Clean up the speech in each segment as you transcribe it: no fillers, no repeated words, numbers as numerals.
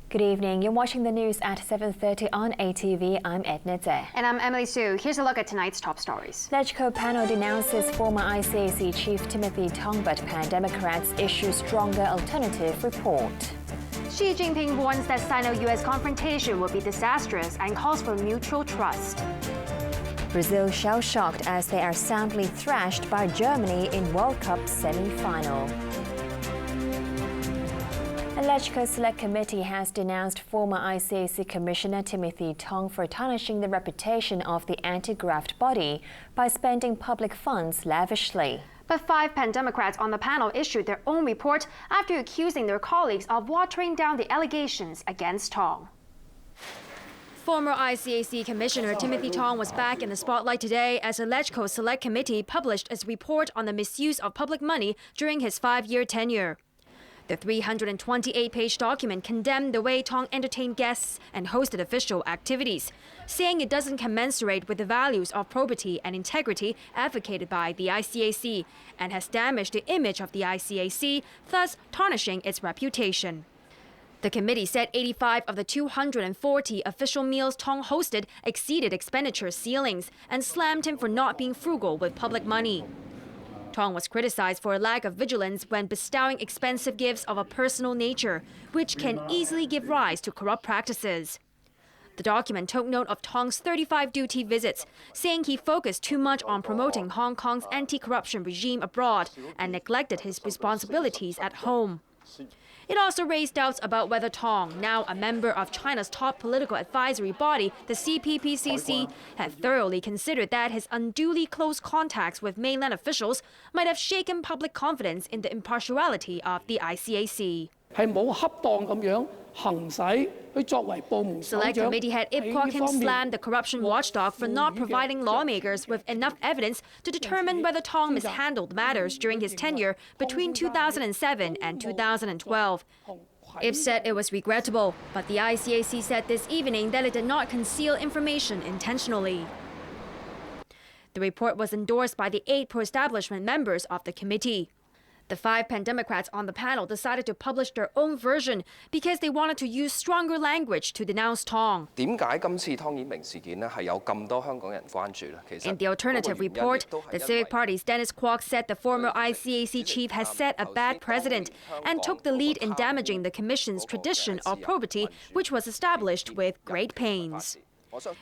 Good evening. You're watching the news at 7:30 on ATV. I'm Edna. And I'm Emily Su. Here's a look at tonight's top stories. LegCo panel denounces former ICAC Chief Timothy Tong, but pan-Democrats issue stronger alternative report. Xi Jinping warns that Sino-US confrontation will be disastrous and calls for mutual trust. Brazil shell-shocked as they are soundly thrashed by Germany in World Cup semi-final. The LegCo Select Committee has denounced former ICAC Commissioner Timothy Tong for tarnishing the reputation of the anti-graft body by spending public funds lavishly. But 5 pan-Democrats on the panel issued their own report after accusing their colleagues of watering down the allegations against Tong. Former ICAC Commissioner Timothy Tong was back in the spotlight today as the LegCo Select Committee published its report on the misuse of public money during his 5-year tenure. The 328-page document condemned the way Tong entertained guests and hosted official activities, saying it doesn't commensurate with the values of probity and integrity advocated by the ICAC and has damaged the image of the ICAC, thus tarnishing its reputation. The committee said 85 of the 240 official meals Tong hosted exceeded expenditure ceilings and slammed him for not being frugal with public money. Tong was criticized for a lack of vigilance when bestowing expensive gifts of a personal nature, which can easily give rise to corrupt practices. The document took note of Tong's 35 duty visits, saying he focused too much on promoting Hong Kong's anti-corruption regime abroad and neglected his responsibilities at home. It also raised doubts about whether Tong, now a member of China's top political advisory body, the CPPCC, had thoroughly considered that his unduly close contacts with mainland officials might have shaken public confidence in the impartiality of the ICAC. Select Committee head Ip Kwok Kim slammed the corruption watchdog for not providing lawmakers with enough evidence to determine whether Tong mishandled matters during his tenure between 2007 and 2012. Ip said it was regrettable, but the ICAC said this evening that it did not conceal information intentionally. The report was endorsed by the 8 pro-establishment members of the committee. The 5 pan-Democrats on the panel decided to publish their own version because they wanted to use stronger language to denounce Tong. In the alternative report, the Civic Party's Dennis Kwok said the former ICAC chief has set a bad precedent and took the lead in damaging the Commission's tradition of probity, which was established with great pains.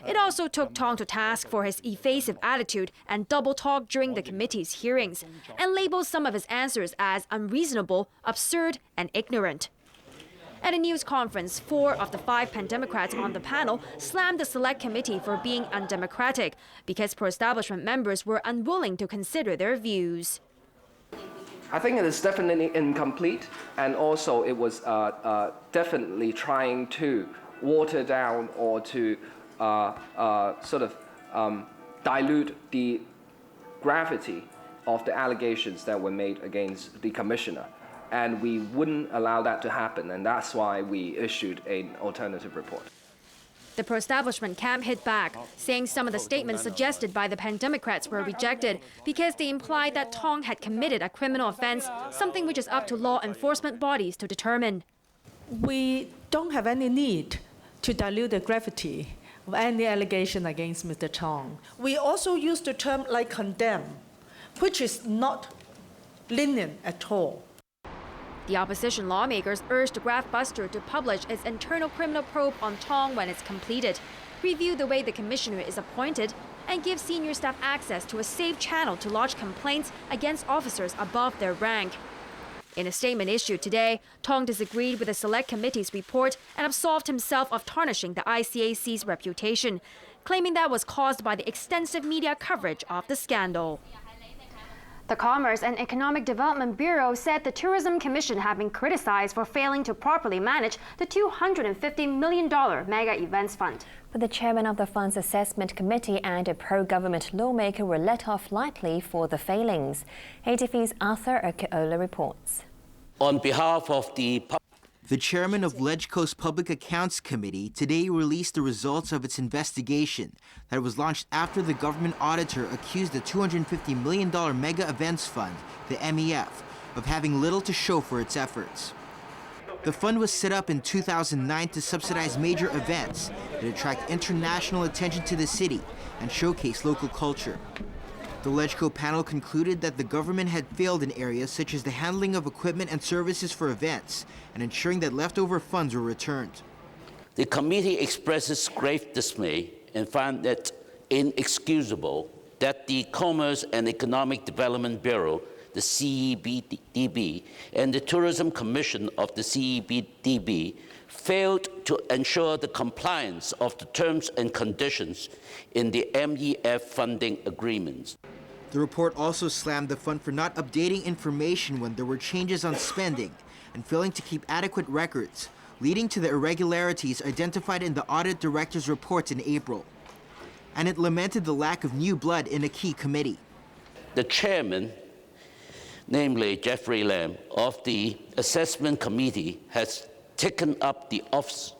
It also took Tong to task for his evasive attitude and double talk during the committee's hearings and labeled some of his answers as unreasonable, absurd, and ignorant. At a news conference, 4 of the 5 pan-Democrats on the panel slammed the Select Committee for being undemocratic because pro-establishment members were unwilling to consider their views. I think it is definitely incomplete, and also it was definitely trying to water down or to dilute the gravity of the allegations that were made against the commissioner. And we wouldn't allow that to happen, and that's why we issued an alternative report. The pro-establishment camp hit back, saying some of the statements suggested by the pan-Democrats were rejected because they implied that Tong had committed a criminal offense, something which is up to law enforcement bodies to determine. We don't have any need to dilute the gravity of any allegation against Mr. Tong. We also use the term like condemn, which is not lenient at all. The opposition lawmakers urged the graft buster to publish its internal criminal probe on Tong when it's completed, review the way the commissioner is appointed, and give senior staff access to a safe channel to lodge complaints against officers above their rank. In a statement issued today, Tong disagreed with the Select Committee's report and absolved himself of tarnishing the ICAC's reputation, claiming that was caused by the extensive media coverage of the scandal. The Commerce and Economic Development Bureau said the Tourism Commission had been criticized for failing to properly manage the $250 million mega events fund. But the chairman of the fund's assessment committee and a pro-government lawmaker were let off lightly for the failings. ATV's Arthur Okeola reports. On behalf of the chairman of LegCo's Public Accounts Committee today released the results of its investigation that was launched after the government auditor accused the $250 million Mega Events Fund, the MEF, of having little to show for its efforts. The fund was set up in 2009 to subsidize major events that attract international attention to the city and showcase local culture. The LegCo panel concluded that the government had failed in areas such as the handling of equipment and services for events and ensuring that leftover funds were returned. The committee expresses grave dismay and found it inexcusable that the Commerce and Economic Development Bureau, the CEBDB, and the Tourism Commission of the CEBDB failed to ensure the compliance of the terms and conditions in the MEF funding agreements. The report also slammed the fund for not updating information when there were changes on spending and failing to keep adequate records, leading to the irregularities identified in the audit director's reports in April. And it lamented the lack of new blood in a key committee. The chairman, namely Jeffrey Leung, of the assessment committee, has taken up the office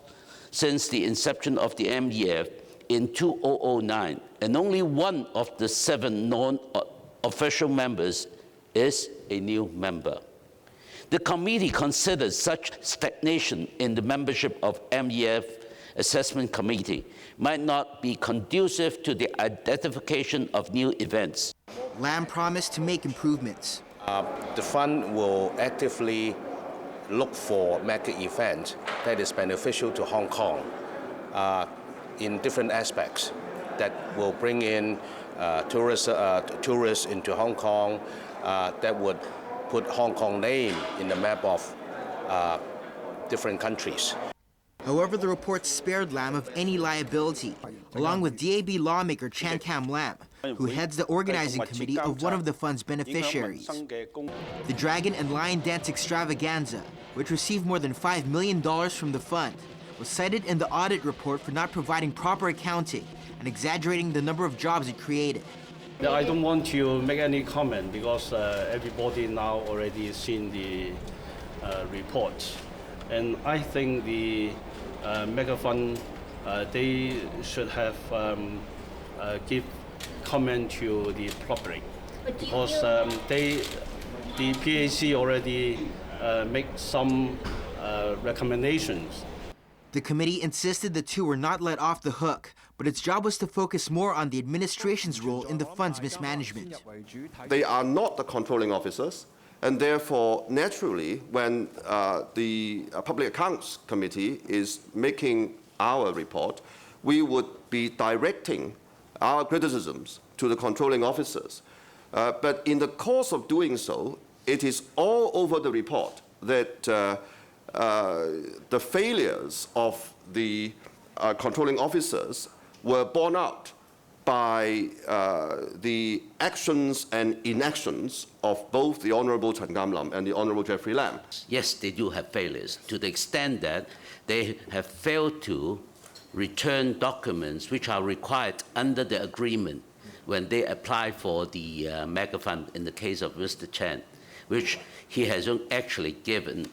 since the inception of the MEF in 2009, and only one of the 7 non-official members is a new member. The committee considers such stagnation in the membership of MEF Assessment Committee might not be conducive to the identification of new events. Lam promised to make improvements. The fund will actively look for mega events that is beneficial to Hong Kong in different aspects that will bring in tourists into Hong Kong, that would put Hong Kong name in the map of different countries. However, the report spared Lam of any liability, along with DAB lawmaker Chan Kam Lam, who heads the organizing committee of one of the fund's beneficiaries. The Dragon and Lion Dance Extravaganza, which received more than $5 million from the fund, was cited in the audit report for not providing proper accounting and exaggerating the number of jobs it created. I don't want to make any comment because everybody now already seen the report. And I think the mega fund, they should have give comment to the public because the PAC already make some recommendations. The committee insisted the two were not let off the hook, but its job was to focus more on the administration's role in the fund's mismanagement. They are not the controlling officers, and therefore, naturally, when the Public Accounts Committee is making our report, we would be directing our criticisms to the controlling officers. But in the course of doing so, it is all over the report that the failures of the controlling officers were borne out by the actions and inactions of both the Honourable Chan Kam Lam and the Honourable Jeffrey Lam. Yes, they do have failures to the extent that they have failed to return documents which are required under the agreement when they apply for the mega fund in the case of Mr. Chen, which he has actually given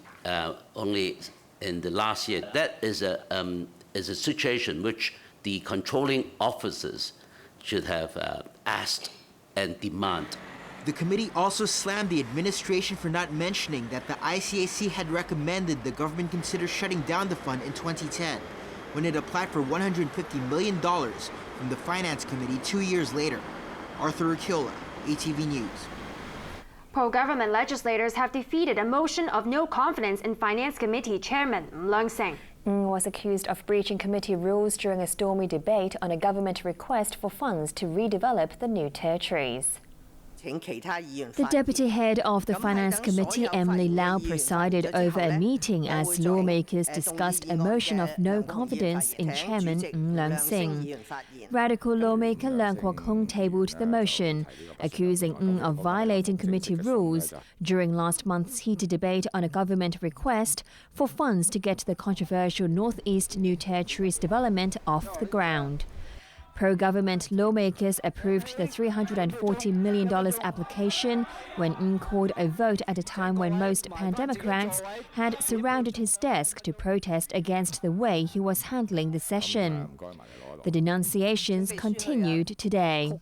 only in the last year. That is a situation which the controlling officers should have asked and demand. The committee also slammed the administration for not mentioning that the ICAC had recommended the government consider shutting down the fund in 2010, when it applied for $150 million from the Finance Committee 2 years later. Arthur Urquiola, ATV News. Pro-government legislators have defeated a motion of no confidence in Finance Committee Chairman Leung Was accused of breaching committee rules during a stormy debate on a government request for funds to redevelop the new territories. The deputy head of the Finance Committee, Emily Lau, presided over a meeting as lawmakers discussed a motion of no confidence in Chairman Leung. Radical lawmaker Leung Kwok-hung tabled the motion, accusing of violating committee rules during last month's heated debate on a government request for funds to get the controversial Northeast New Territories development off the ground. Pro-government lawmakers approved the $340 million application when called a vote at a time when most pan-Democrats had surrounded his desk to protest against the way he was handling the session. The denunciations continued today.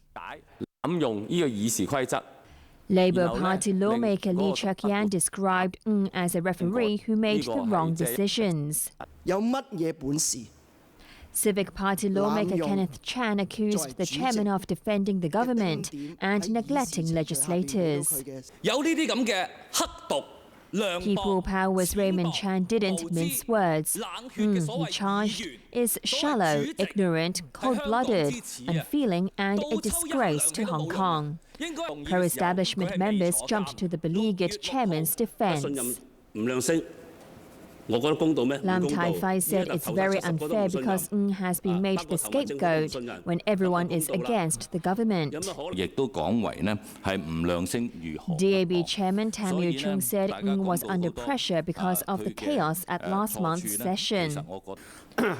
Labour Party lawmaker Lee Cheuk-yan described Ng as a referee who made the wrong decisions. Civic Party lawmaker Kenneth Chan accused the chairman of defending the government and neglecting legislators. People Power's Raymond Chan didn't mince words. He charged is shallow, ignorant, cold-blooded, unfeeling and a disgrace to Hong Kong. Pro-establishment members jumped to the beleaguered chairman's defense. Lam Tai-fai said it's very unfair because Ng has been made the scapegoat when everyone is against the government. DAB chairman Tam Yu-chung said Ng was under pressure because of the chaos at last month's session. Ng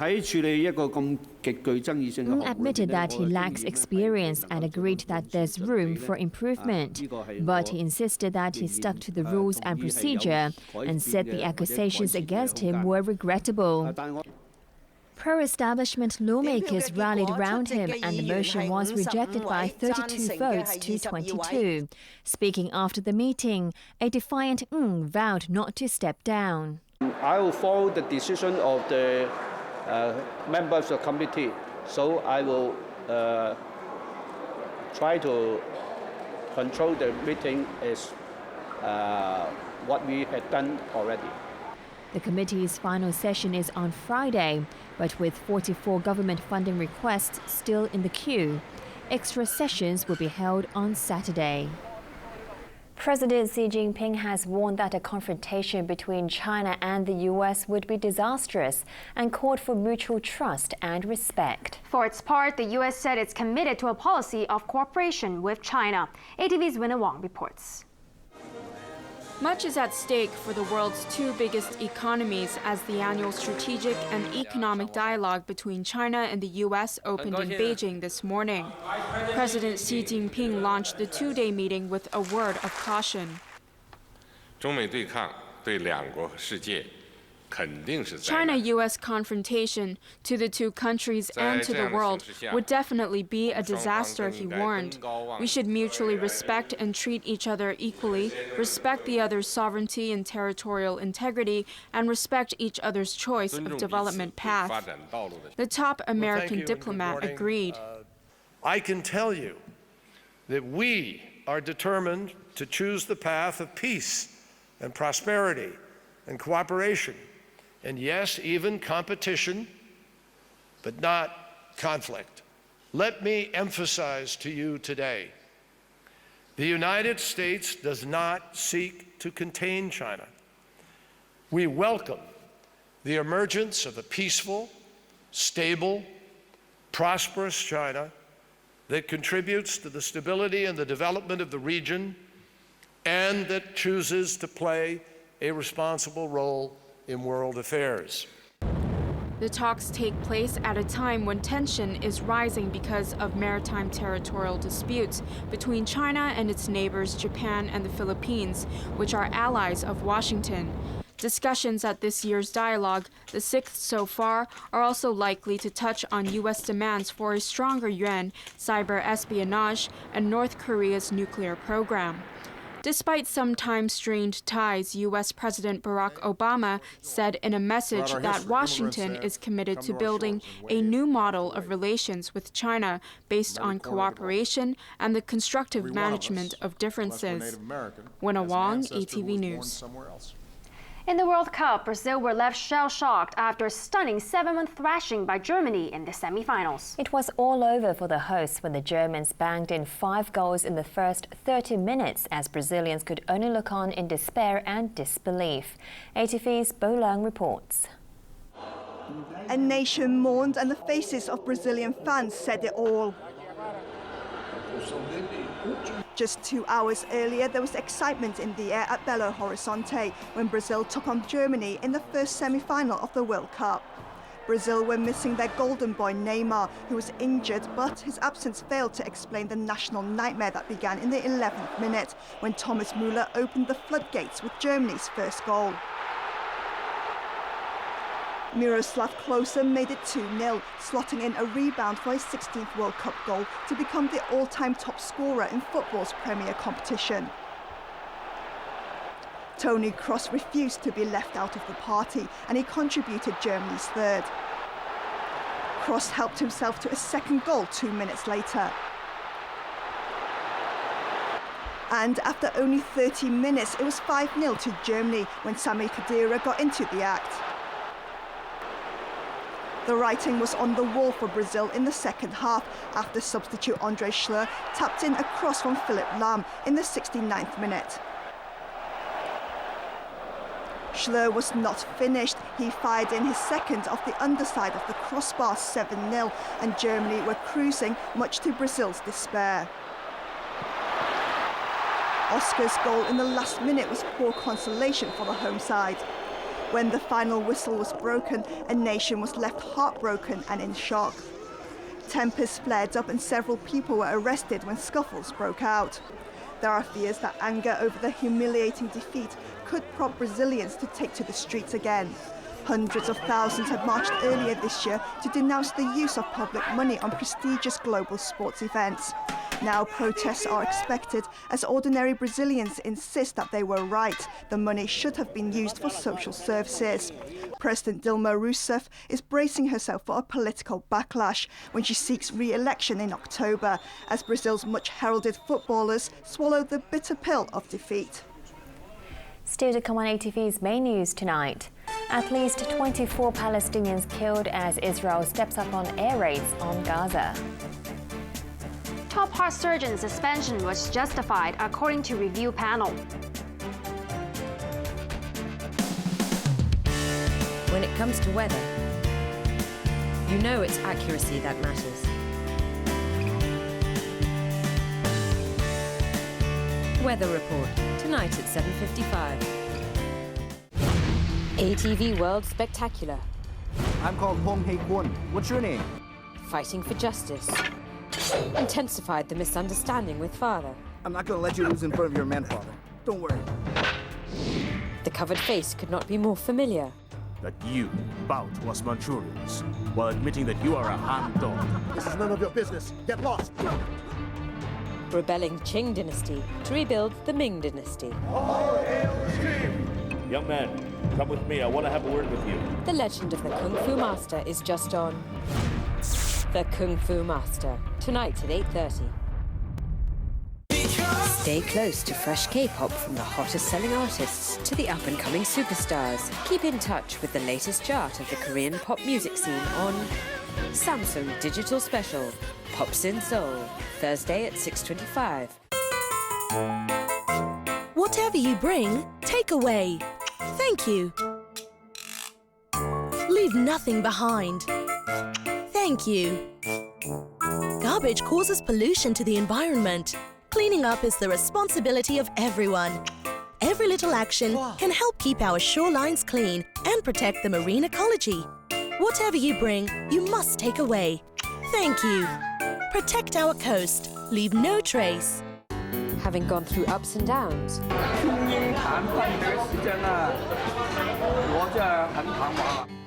admitted that he lacks experience and agreed that there's room for improvement, but he insisted that he stuck to the rules and procedure and said the accusations against him were regrettable. Pro-establishment lawmakers rallied around him and the motion was rejected by 32 votes to 22. Speaking after the meeting, a defiant Ng vowed not to step down. I will follow the decision of the members of the committee, so I will try to control the meeting as what we had done already. The committee's final session is on Friday, but with 44 government funding requests still in the queue, extra sessions will be held on Saturday. President Xi Jinping has warned that a confrontation between China and the U.S. would be disastrous and called for mutual trust and respect. For its part, the U.S. said it's committed to a policy of cooperation with China. ATV's Winnie Wong reports. Much is at stake for the world's two biggest economies as the annual strategic and economic dialogue between China and the U.S. opened in Beijing this morning. President Xi Jinping launched the two-day meeting with a word of caution. China-U.S. confrontation to the two countries and to the world would definitely be a disaster, he warned. We should mutually respect and treat each other equally, respect the other's sovereignty and territorial integrity, and respect each other's choice of development path. The top American diplomat agreed. I can tell you that we are determined to choose the path of peace and prosperity and cooperation. And yes, even competition, but not conflict. Let me emphasize to you today, the United States does not seek to contain China. We welcome the emergence of a peaceful, stable, prosperous China that contributes to the stability and the development of the region and that chooses to play a responsible role in world affairs. The talks take place at a time when tension is rising because of maritime territorial disputes between China and its neighbors Japan and the Philippines, which are allies of Washington. Discussions at this year's dialogue, the sixth so far, are also likely to touch on U.S. demands for a stronger yuan, cyber espionage, and North Korea's nuclear program. Despite sometimes strained ties, U.S. President Barack Obama said in a message that Washington is committed to building a new model of relations with China based on cooperation and the constructive management of differences. Winnie Wong, ATV News. In the World Cup, Brazil were left shell-shocked after a stunning 7-1 thrashing by Germany in the semi-finals. It was all over for the hosts when the Germans banged in 5 goals in the first 30 minutes as Brazilians could only look on in despair and disbelief. ATV's Leung reports. A nation mourned and the faces of Brazilian fans said it all. Just 2 hours earlier, there was excitement in the air at Belo Horizonte when Brazil took on Germany in the first semi-final of the World Cup. Brazil were missing their golden boy Neymar, who was injured, but his absence failed to explain the national nightmare that began in the 11th minute when Thomas Müller opened the floodgates with Germany's first goal. Miroslav Klose made it 2-0, slotting in a rebound for his 16th World Cup goal to become the all-time top scorer in football's premier competition. Tony Kroos refused to be left out of the party, and he contributed Germany's third. Kroos helped himself to a second goal 2 minutes later. And after only 30 minutes, it was 5-0 to Germany when Sami Khedira got into the act. The writing was on the wall for Brazil in the second half after substitute Andre Schürrle tapped in a cross from Philipp Lahm in the 69th minute. Schürrle was not finished. He fired in his second off the underside of the crossbar, 7-0, and Germany were cruising, much to Brazil's despair. Oscar's goal in the last minute was poor consolation for the home side. When the final whistle was broken, a nation was left heartbroken and in shock. Tempers flared up and several people were arrested when scuffles broke out. There are fears that anger over the humiliating defeat could prompt Brazilians to take to the streets again. Hundreds of thousands had marched earlier this year to denounce the use of public money on prestigious global sports events. Now protests are expected as ordinary Brazilians insist that they were right. The money should have been used for social services. President Dilma Rousseff is bracing herself for a political backlash when she seeks re-election in October, as Brazil's much-heralded footballers swallow the bitter pill of defeat. Still to come on ATV's main news tonight. At least 24 Palestinians killed as Israel steps up on air raids on Gaza. Top heart surgeon suspension was justified according to review panel. When it comes to weather, you know it's accuracy that matters. Weather report, tonight at 7:55. ATV World Spectacular. I'm called Hong Hei Kwon. What's your name? Fighting for justice. Intensified the misunderstanding with father. I'm not going to let you lose in front of your man father. Don't worry. The covered face could not be more familiar. That you bout was Manchurians, while admitting that you are a Han dog. This is none of your business. Get lost. Rebelling Qing dynasty to rebuild the Ming dynasty. Young man, come with me. I want to have a word with you. The legend of the Kung Fu Master is just on. The Kung Fu Master, tonight at 8:30. Stay close to fresh K-pop from the hottest selling artists to the up-and-coming superstars. Keep in touch with the latest chart of the Korean pop music scene on Samsung Digital Special, Pops in Seoul, Thursday at 6:25. Whatever you bring, take away. Thank you. Leave nothing behind. Thank you. Garbage causes pollution to the environment. Cleaning up is the responsibility of everyone. Every little action can help keep our shorelines clean and protect the marine ecology. Whatever you bring, you must take away. Thank you. Protect our coast. Leave no trace. Having gone through ups and downs,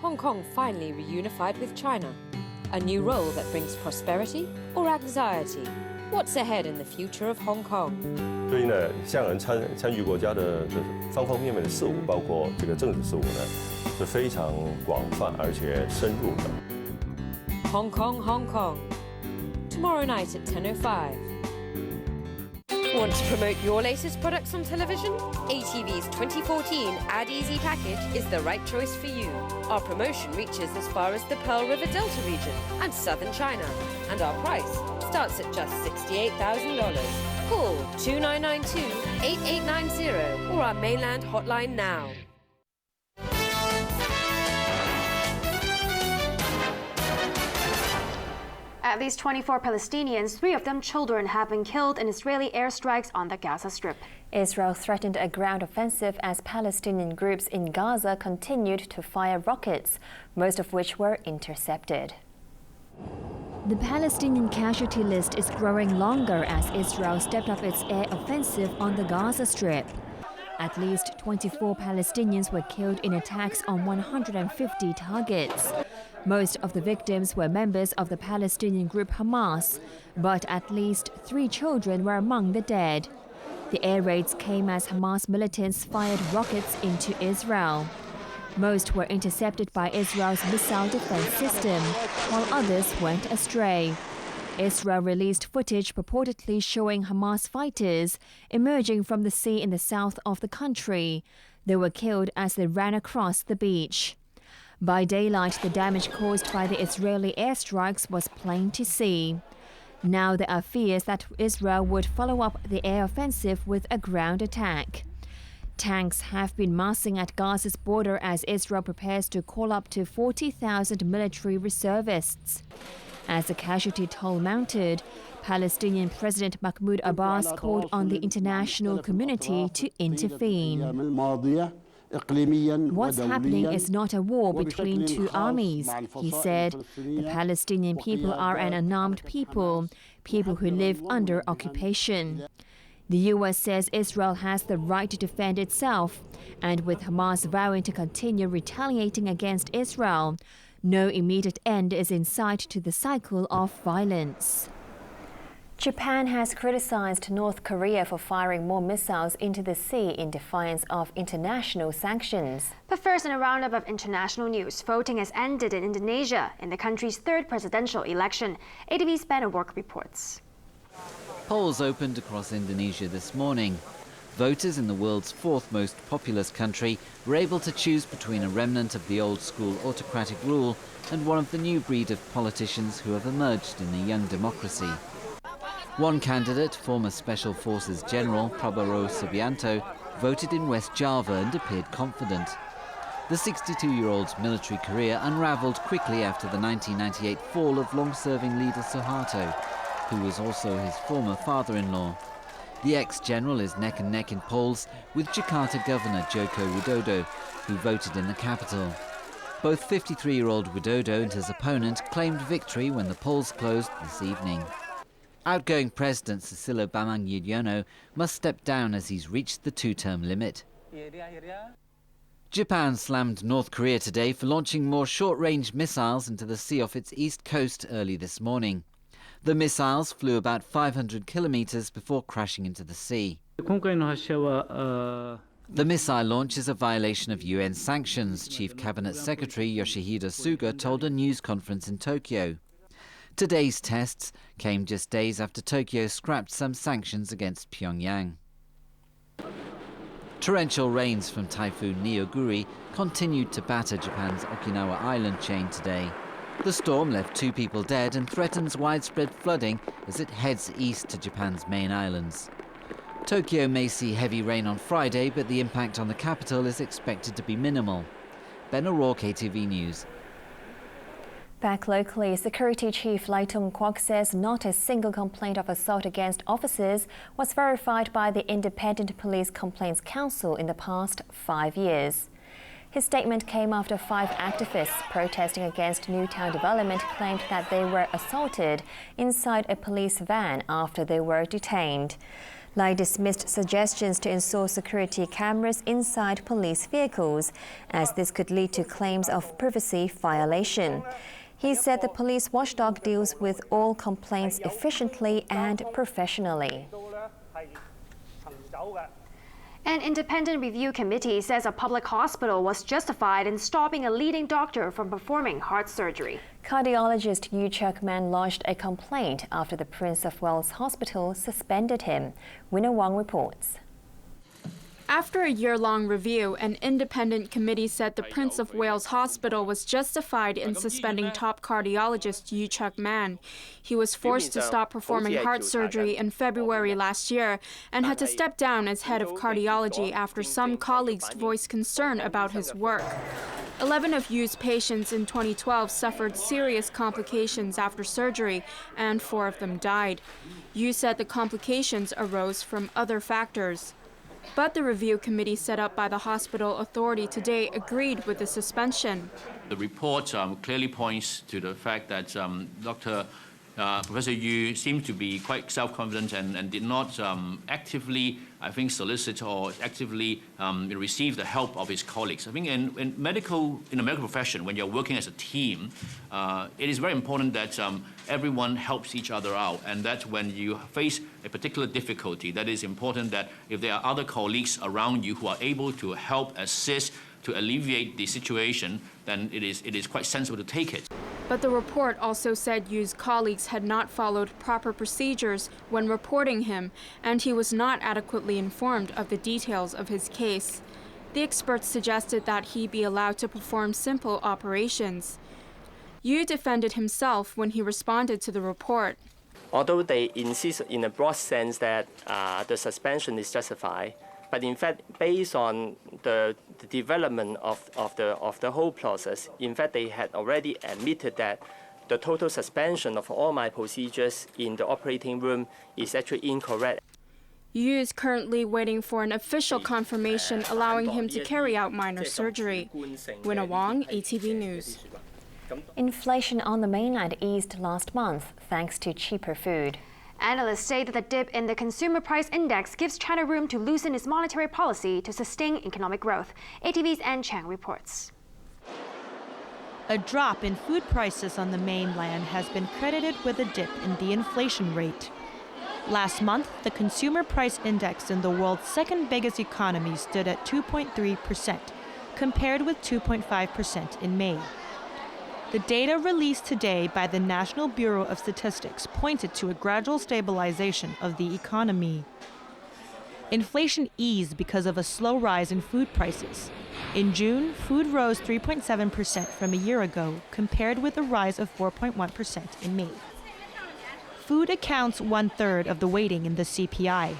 Hong Kong finally reunified with China. A new role that brings prosperity or anxiety. What's ahead in the future of Hong Kong? 所以呢，香港人参与国家的方方面面的事务，包括这个政治事务呢，是非常广泛而且深入的。Hong Kong, Hong Kong. Tomorrow night at 10:05. Want to promote your latest products on television? ATV's 2014 Ad Easy package is the right choice for you. Our promotion reaches as far as the Pearl River Delta region and southern China, and our price starts at just $68,000. Call 2992-8890 or our mainland hotline now. At least 24 Palestinians, 3 of them children, have been killed in Israeli airstrikes on the Gaza Strip. Israel threatened a ground offensive as Palestinian groups in Gaza continued to fire rockets, most of which were intercepted. The Palestinian casualty list is growing longer as Israel stepped up its air offensive on the Gaza Strip. At least 24 Palestinians were killed in attacks on 150 targets. Most of the victims were members of the Palestinian group Hamas, but at least 3 children were among the dead. The air raids came as Hamas militants fired rockets into Israel. Most were intercepted by Israel's missile defense system, while others went astray. Israel released footage purportedly showing Hamas fighters emerging from the sea in the south of the country. They were killed as they ran across the beach. By daylight, the damage caused by the Israeli airstrikes was plain to see. Now there are fears that Israel would follow up the air offensive with a ground attack. Tanks have been massing at Gaza's border as Israel prepares to call up to 40,000 military reservists. As the casualty toll mounted, Palestinian President Mahmoud Abbas called on the international community to intervene. What's happening is not a war between two armies, he said. The Palestinian people are an unarmed people, people who live under occupation. The U.S. says Israel has the right to defend itself, and with Hamas vowing to continue retaliating against Israel, no immediate end is in sight to the cycle of violence. Japan has criticized North Korea for firing more missiles into the sea in defiance of international sanctions. But first, in a roundup of international news, voting has ended in Indonesia in the country's third presidential election. ATV's Ben Work reports. Polls opened across Indonesia this morning. Voters in the world's fourth most populous country were able to choose between a remnant of the old-school autocratic rule and one of the new breed of politicians who have emerged in a young democracy. One candidate, former Special Forces General Prabowo Subianto, voted in West Java and appeared confident. The 62-year-old's military career unravelled quickly after the 1998 fall of long-serving leader Suharto, who was also his former father-in-law. The ex-general is neck and neck in polls with Jakarta Governor Joko Widodo, who voted in the capital. Both 53-year-old Widodo and his opponent claimed victory when the polls closed this evening. Outgoing President Susilo Bambang Yudhoyono must step down as he's reached the two-term limit. Japan slammed North Korea today for launching more short-range missiles into the sea off its east coast early this morning. The missiles flew about 500 kilometers before crashing into the sea. The missile launch is a violation of UN sanctions, Chief Cabinet Secretary Yoshihide Suga told a news conference in Tokyo. Today's tests came just days after Tokyo scrapped some sanctions against Pyongyang. Torrential rains from Typhoon Neoguri continued to batter Japan's Okinawa island chain today. The storm left 2 people dead and threatens widespread flooding as it heads east to Japan's main islands. Tokyo may see heavy rain on Friday, but the impact on the capital is expected to be minimal. Ben O'Rourke, ATV News. Back locally, Security Chief Leung Kwok says not a single complaint of assault against officers was verified by the Independent Police Complaints Council in the past 5 years. His statement came after 5 activists protesting against Newtown development claimed that they were assaulted inside a police van after they were detained. Lai dismissed suggestions to install security cameras inside police vehicles, as this could lead to claims of privacy violation. He said the police watchdog deals with all complaints efficiently and professionally. An independent review committee says a public hospital was justified in stopping a leading doctor from performing heart surgery. Cardiologist Yu Chuk-man lodged a complaint after the Prince of Wales Hospital suspended him. Winner Wang reports. After a year-long review, an independent committee said the Prince of Wales Hospital was justified in suspending top cardiologist Yu Chuk-man. He was forced to stop performing heart surgery in February last year and had to step down as head of cardiology after some colleagues voiced concern about his work. 11 of Yu's patients in 2012 suffered serious complications after surgery, and 4 of them died. Yu said the complications arose from other factors. But the review committee set up by the hospital authority today agreed with the suspension. The report clearly points to the fact that Professor Yu seemed to be quite self-confident and did not actively, I think, solicit or actively receive the help of his colleagues. I think in the medical profession, when you're working as a team, it is very important that everyone helps each other out. And that's when you face a particular difficulty, that is important that if there are other colleagues around you who are able to help, assist, to alleviate the situation, then it is quite sensible to take it. But the report also said Yu's colleagues had not followed proper procedures when reporting him, and he was not adequately informed of the details of his case. The experts suggested that he be allowed to perform simple operations. Yu defended himself when he responded to the report. Although they insist in a broad sense that the suspension is justified, but in fact, based on the development of the whole process, in fact, they had already admitted that the total suspension of all my procedures in the operating room is actually incorrect. Yu is currently waiting for an official confirmation allowing him to carry out minor surgery. Winna Wong, ATV News. Inflation on the mainland eased last month thanks to cheaper food. Analysts say that the dip in the consumer price index gives China room to loosen its monetary policy to sustain economic growth. ATV's Ann Chang reports. A drop in food prices on the mainland has been credited with a dip in the inflation rate. Last month, the consumer price index in the world's second biggest economy stood at 2.3%, compared with 2.5% in May. The data released today by the National Bureau of Statistics pointed to a gradual stabilization of the economy. Inflation eased because of a slow rise in food prices. In June, food rose 3.7% from a year ago, compared with a rise of 4.1% in May. Food accounts 1/3 of the weighting in the CPI.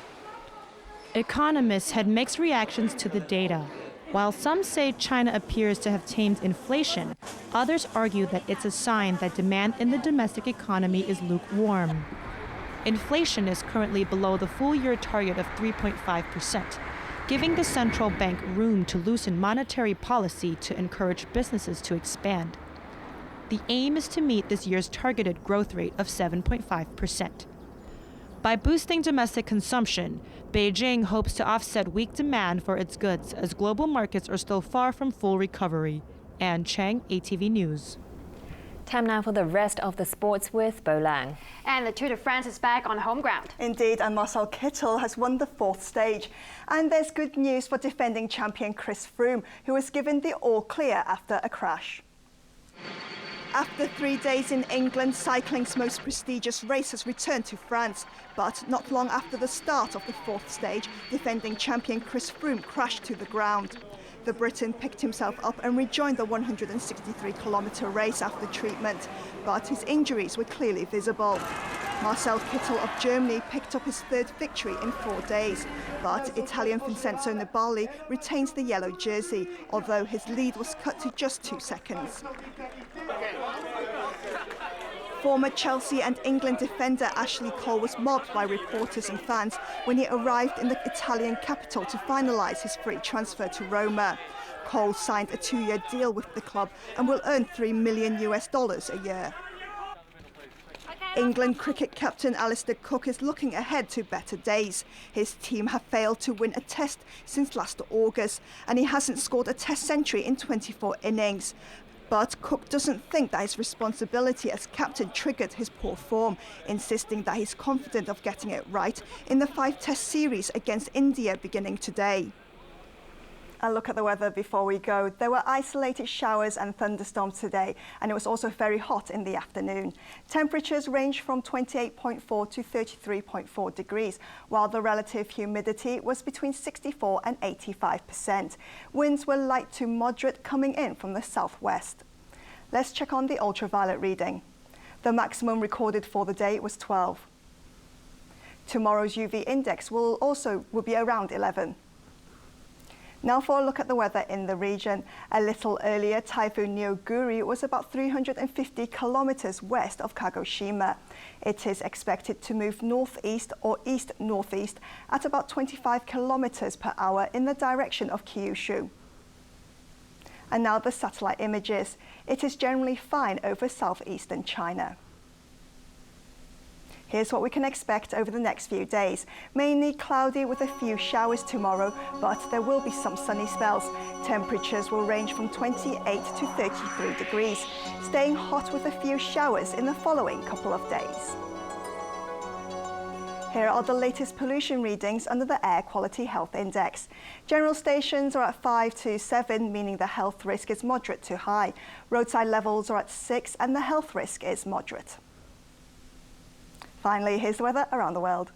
Economists had mixed reactions to the data. While some say China appears to have tamed inflation, others argue that it's a sign that demand in the domestic economy is lukewarm. Inflation is currently below the full-year target of 3.5%, giving the central bank room to loosen monetary policy to encourage businesses to expand. The aim is to meet this year's targeted growth rate of 7.5%. By boosting domestic consumption, Beijing hopes to offset weak demand for its goods as global markets are still far from full recovery. Ann Chang, ATV News. Time now for the rest of the sports with Bo Lang. And the Tour de France is back on home ground. Indeed, and Marcel Kittel has won the 4th stage. And there's good news for defending champion Chris Froome, who was given the all-clear after a crash. After 3 days in England, cycling's most prestigious race has returned to France. But not long after the start of the 4th stage, defending champion Chris Froome crashed to the ground. The Briton picked himself up and rejoined the 163-kilometre race after treatment, but his injuries were clearly visible. Marcel Kittel of Germany picked up his 3rd victory in 4 days, but Italian Vincenzo Nibali retains the yellow jersey, although his lead was cut to just 2 seconds. Former Chelsea and England defender Ashley Cole was mobbed by reporters and fans when he arrived in the Italian capital to finalise his free transfer to Roma. Cole signed a 2-year deal with the club and will earn $3 million a year. England cricket captain Alistair Cook is looking ahead to better days. His team have failed to win a test since last August, and he hasn't scored a test century in 24 innings. But Cook doesn't think that his responsibility as captain triggered his poor form, insisting that he's confident of getting it right in the 5-test series against India beginning today. A look at the weather before we go. There were isolated showers and thunderstorms today, and it was also very hot in the afternoon. Temperatures range from 28.4 to 33.4 degrees, while the relative humidity was between 64 and 85%. Winds were light to moderate coming in from the southwest. Let's check on the ultraviolet reading. The maximum recorded for the day was 12. Tomorrow's UV index will be around 11. Now for a look at the weather in the region. A little earlier, Typhoon Neoguri was about 350 kilometers west of Kagoshima. It is expected to move northeast or east-northeast at about 25 kilometers per hour in the direction of Kyushu. And now the satellite images. It is generally fine over southeastern China. Here's what we can expect over the next few days. Mainly cloudy with a few showers tomorrow, but there will be some sunny spells. Temperatures will range from 28 to 33 degrees, staying hot with a few showers in the following couple of days. Here are the latest pollution readings under the Air Quality Health Index. General stations are at 5 to 7, meaning the health risk is moderate to high. Roadside levels are at 6 and the health risk is moderate. Finally, here's the weather around the world.